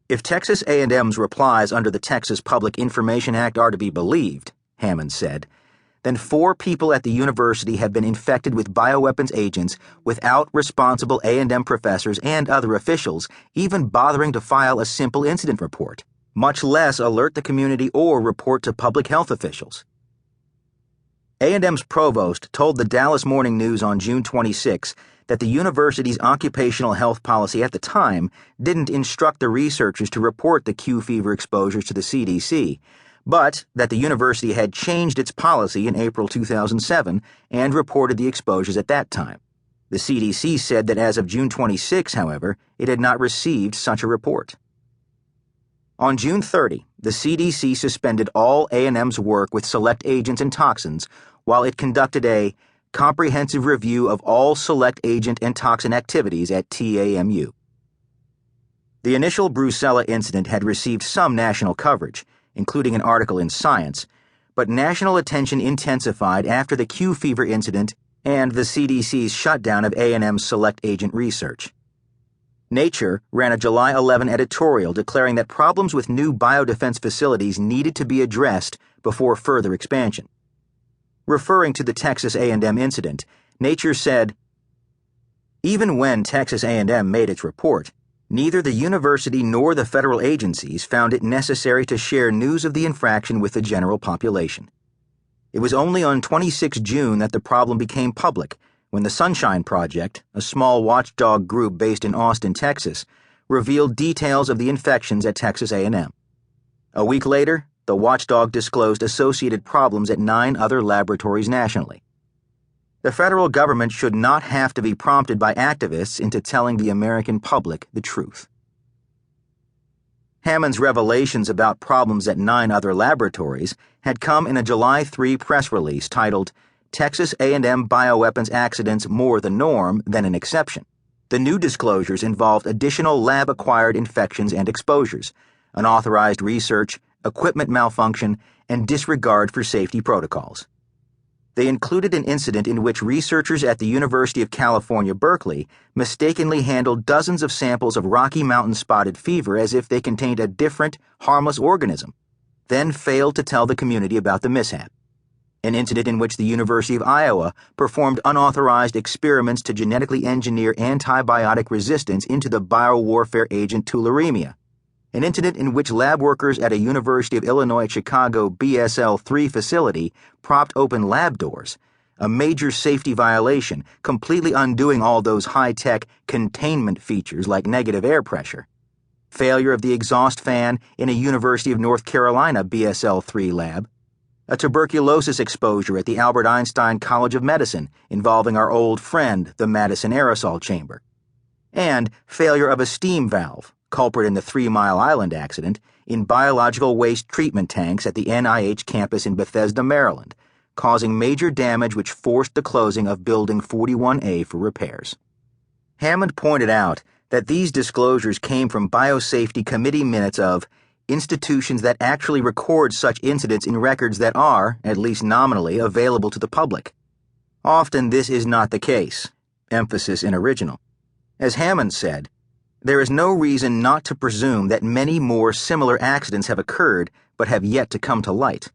If Texas A&M's replies under the Texas Public Information Act are to be believed, Hammond said, then 4 people at the university have been infected with bioweapons agents without responsible A&M professors and other officials even bothering to file a simple incident report, much less alert the community or report to public health officials. A&M's provost told the Dallas Morning News on June 26 that the university's occupational health policy at the time didn't instruct the researchers to report the Q fever exposures to the CDC, but that the university had changed its policy in April 2007 and reported the exposures at that time. The CDC said that as of June 26, however, it had not received such a report. On June 30, the CDC suspended all A&M's work with select agents and toxins while it conducted a comprehensive review of all select agent and toxin activities at TAMU. The initial Brucella incident had received some national coverage, including an article in Science, but national attention intensified after the Q fever incident and the CDC's shutdown of A&M's select agent research. Nature ran a July 11 editorial declaring that problems with new biodefense facilities needed to be addressed before further expansion. Referring to the Texas A&M incident, Nature said, "Even when Texas A&M made its report, neither the university nor the federal agencies found it necessary to share news of the infraction with the general population. It was only on 26 June that the problem became public, when the Sunshine Project, a small watchdog group based in Austin, Texas, revealed details of the infections at Texas A&M. A week later, the watchdog disclosed associated problems at 9 other laboratories nationally. The federal government should not have to be prompted by activists into telling the American public the truth." Hammond's revelations about problems at 9 other laboratories had come in a July 3 press release titled, "Texas A&M Bioweapons Accidents More the Norm Than an Exception." The new disclosures involved additional lab-acquired infections and exposures, unauthorized research, equipment malfunction, and disregard for safety protocols. They included an incident in which researchers at the University of California, Berkeley, mistakenly handled dozens of samples of Rocky Mountain spotted fever as if they contained a different, harmless organism, then failed to tell the community about the mishap. An incident in which the University of Iowa performed unauthorized experiments to genetically engineer antibiotic resistance into the biowarfare agent tularemia. An incident in which lab workers at a University of Illinois Chicago BSL-3 facility propped open lab doors, a major safety violation, completely undoing all those high-tech containment features like negative air pressure. Failure of the exhaust fan in a University of North Carolina BSL-3 lab. A tuberculosis exposure at the Albert Einstein College of Medicine involving our old friend, the Madison aerosol chamber. And failure of a steam valve, culprit in the 3 Mile Island accident, in biological waste treatment tanks at the NIH campus in Bethesda, Maryland, causing major damage which forced the closing of Building 41A for repairs. Hammond pointed out that these disclosures came from biosafety committee minutes of institutions that actually record such incidents in records that are, at least nominally, available to the public. Often this is not the case, emphasis in original. As Hammond said, there is no reason not to presume that many more similar accidents have occurred but have yet to come to light.